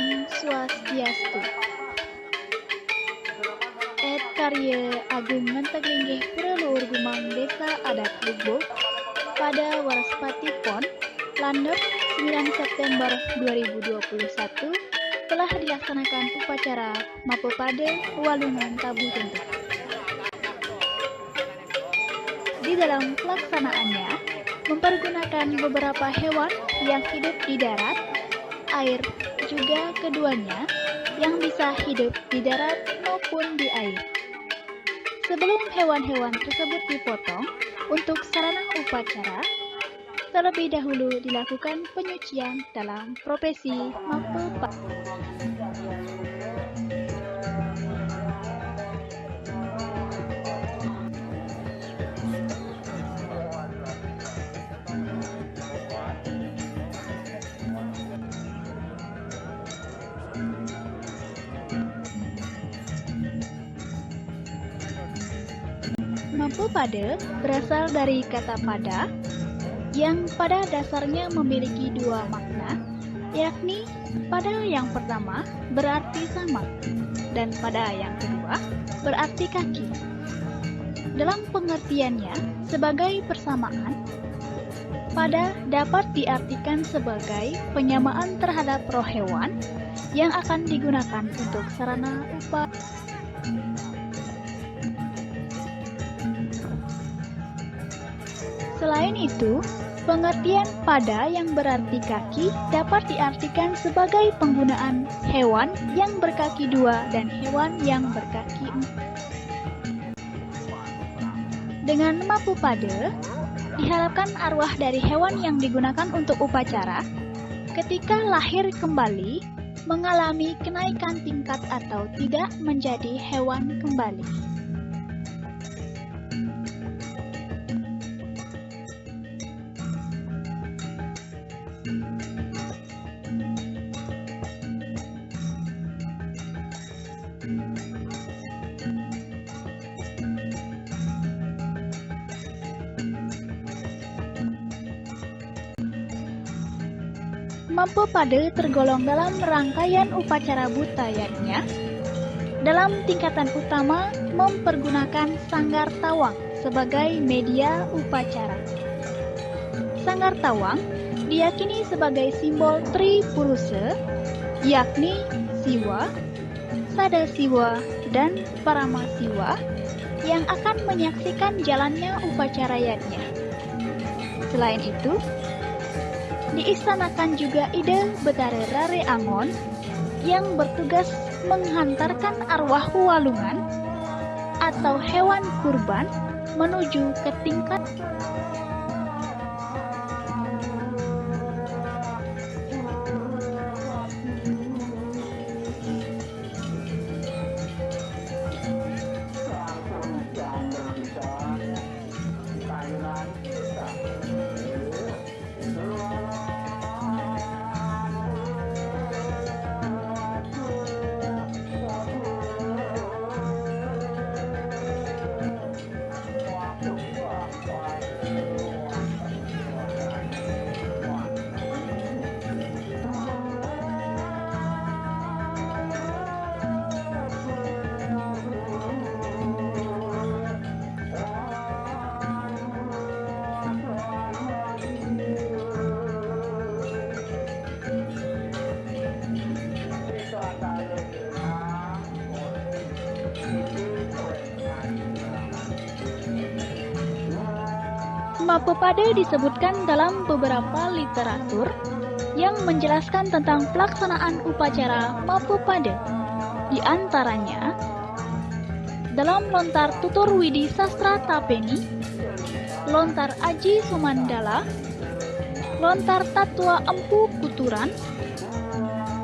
Om Swastiastu. Et karya Agung Menteglingih Pura Luhur Gumang Desa Adat Lubuk pada Waraspati Pon, Landep 9 September 2021 telah dilaksanakan upacara Mapopade Walungan Tabu Gentuk. Di dalam pelaksanaannya, mempergunakan beberapa hewan yang hidup di darat, air, juga keduanya yang bisa hidup di darat maupun di air. Sebelum hewan-hewan tersebut dipotong untuk sarana upacara, terlebih dahulu dilakukan penyucian dalam prosesi Mapopade. Mapopade berasal dari kata pada, yang pada dasarnya memiliki dua makna, yakni pada yang pertama berarti sama, dan pada yang kedua berarti kaki. Dalam pengertiannya sebagai persamaan, pada dapat diartikan sebagai penyamaan terhadap roh hewan yang akan digunakan untuk sarana upacara. Selain itu, pengertian pada yang berarti kaki dapat diartikan sebagai penggunaan hewan yang berkaki dua dan hewan yang berkaki empat. Dengan Mapopade, diharapkan arwah dari hewan yang digunakan untuk upacara, ketika lahir kembali, mengalami kenaikan tingkat atau tidak menjadi hewan kembali. Mapopade tergolong dalam rangkaian upacara budayanya. Dalam tingkatan utama mempergunakan sanggar tawang sebagai media upacara. Sanggar tawang diyakini sebagai simbol Tripurusha, yakni Siwa, Sadasiwa, dan Paramasiwa yang akan menyaksikan jalannya upacaranya. Selain itu, diistanakan juga ide Betara Rare Angon yang bertugas menghantarkan arwah walungan atau hewan kurban menuju ke tingkat Mapopade disebutkan dalam beberapa literatur yang menjelaskan tentang pelaksanaan upacara Mapopade. Di antaranya, dalam lontar tutur Widi Sastra Tapeni, lontar Aji Sumandala, lontar Tatwa Empu Kuturan,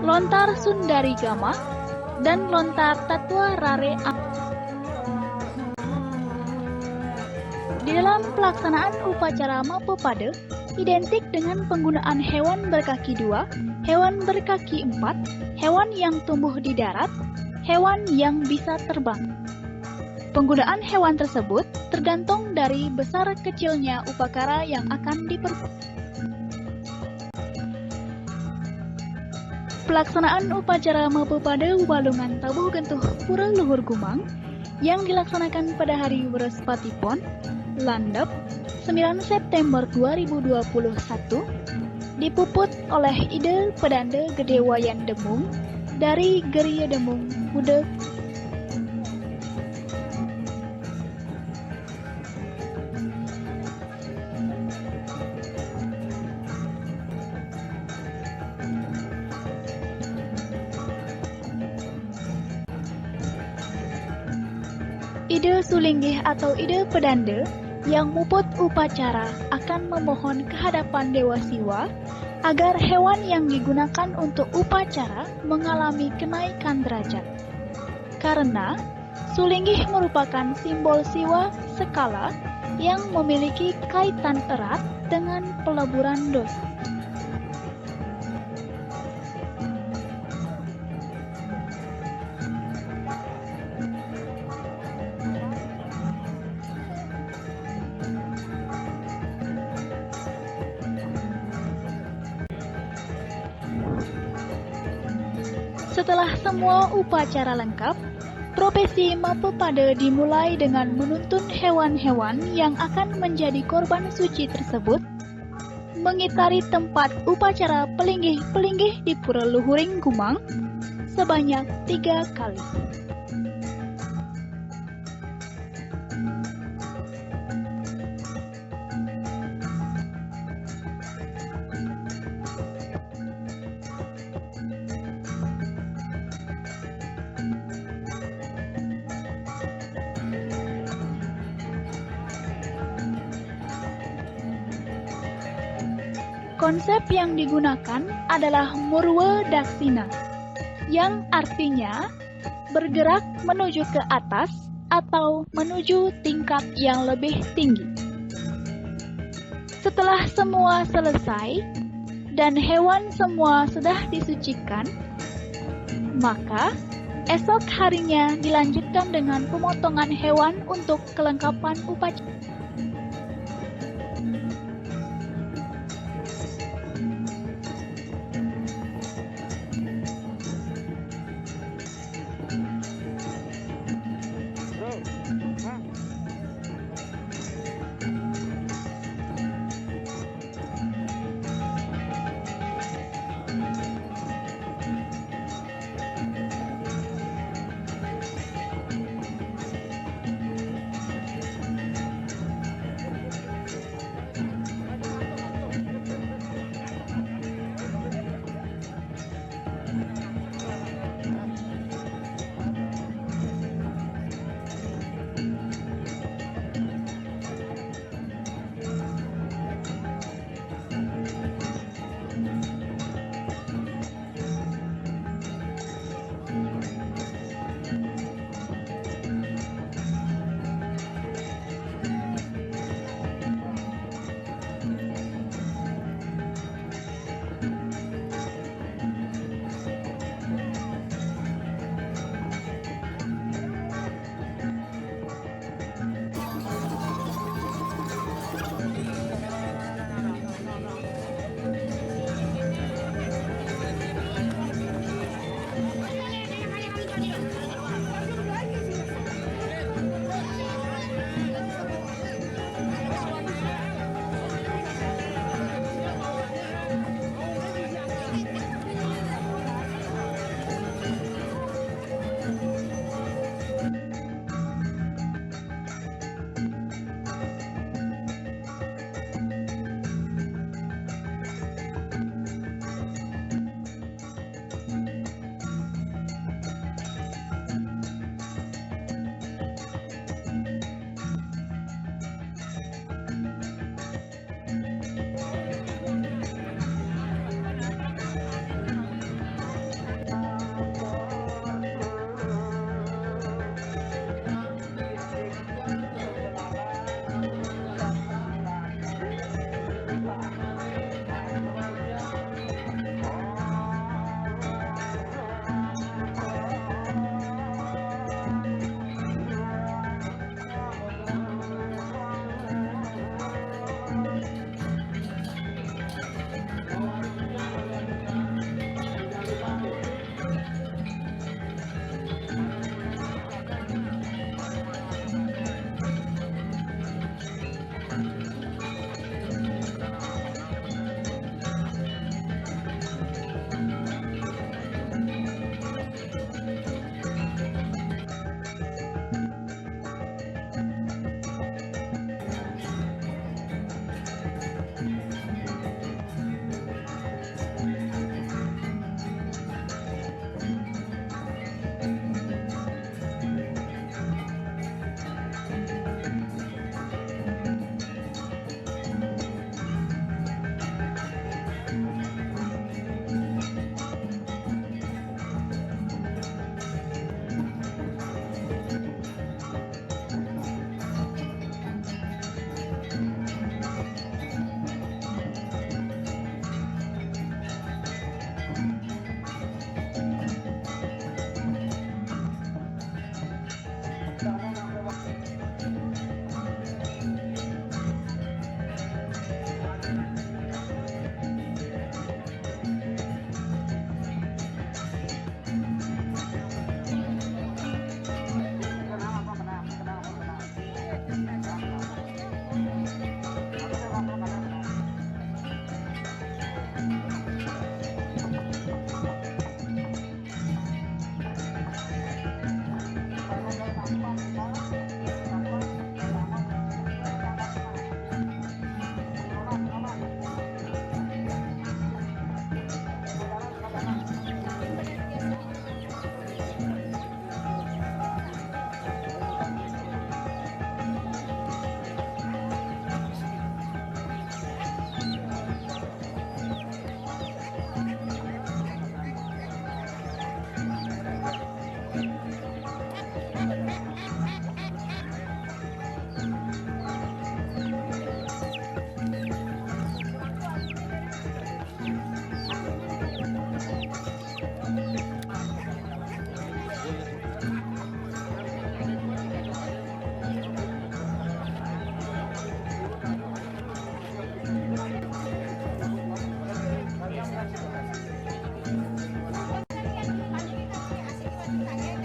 lontar Sundari Gama, dan lontar Tatwa Rare Angon. Di dalam pelaksanaan upacara Mapopade identik dengan penggunaan hewan berkaki dua, hewan berkaki empat, hewan yang tumbuh di darat, hewan yang bisa terbang. Penggunaan hewan tersebut tergantung dari besar kecilnya upacara yang akan diperbuat. Pelaksanaan upacara Mapepada Walungan Tabuh Gentuh Pura Luhur Gumang yang dilaksanakan pada hari Wrespatipon, Landep, 9 September 2021, dipuput oleh ide Pedanda Gede Wayan Demung dari Geria Demung Hudeg. Ide Sulinggih atau ide Pedanda yang muput upacara akan memohon kehadapan Dewa Siwa agar hewan yang digunakan untuk upacara mengalami kenaikan derajat. Karena Sulinggih merupakan simbol Siwa Sekala yang memiliki kaitan erat dengan peleburan dosa. Setelah semua upacara lengkap, prosesi Mapepada dimulai dengan menuntun hewan-hewan yang akan menjadi korban suci tersebut mengitari tempat upacara pelinggih-pelinggih di Pura Luhuring Gumang sebanyak 3 kali. Konsep yang digunakan adalah Murwa Daksina, yang artinya bergerak menuju ke atas atau menuju tingkat yang lebih tinggi. Setelah semua selesai dan hewan semua sudah disucikan, maka esok harinya dilanjutkan dengan pemotongan hewan untuk kelengkapan upacara.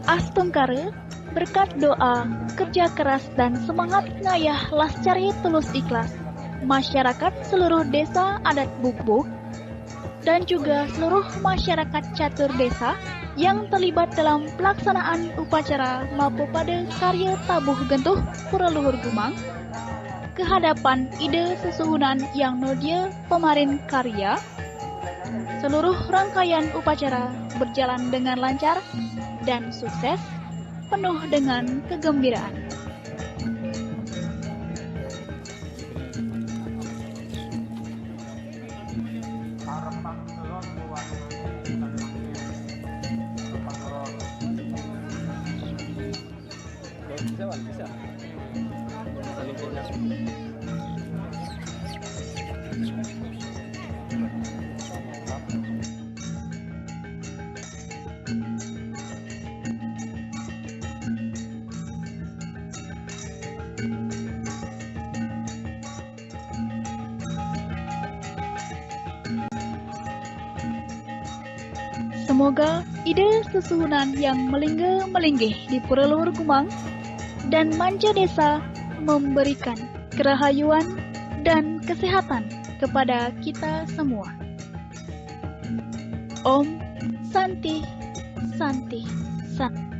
Astungkare, berkat doa, kerja keras dan semangat ngayah lascari tulus ikhlas, masyarakat seluruh desa adat Bukbuk dan juga seluruh masyarakat catur desa yang terlibat dalam pelaksanaan upacara Mapopada Karya Tabuh Gentuh Pura Luhur Gumang kehadapan ide sesuhunan yang nodia pemarin karya. Seluruh rangkaian upacara berjalan dengan lancar dan sukses, penuh dengan kegembiraan. Bisa. Semoga ide susunan yang melinggih di Pura Luhur Gumang dan manca desa memberikan kerahayuan dan kesehatan kepada kita semua. Om Santi Santi Santi.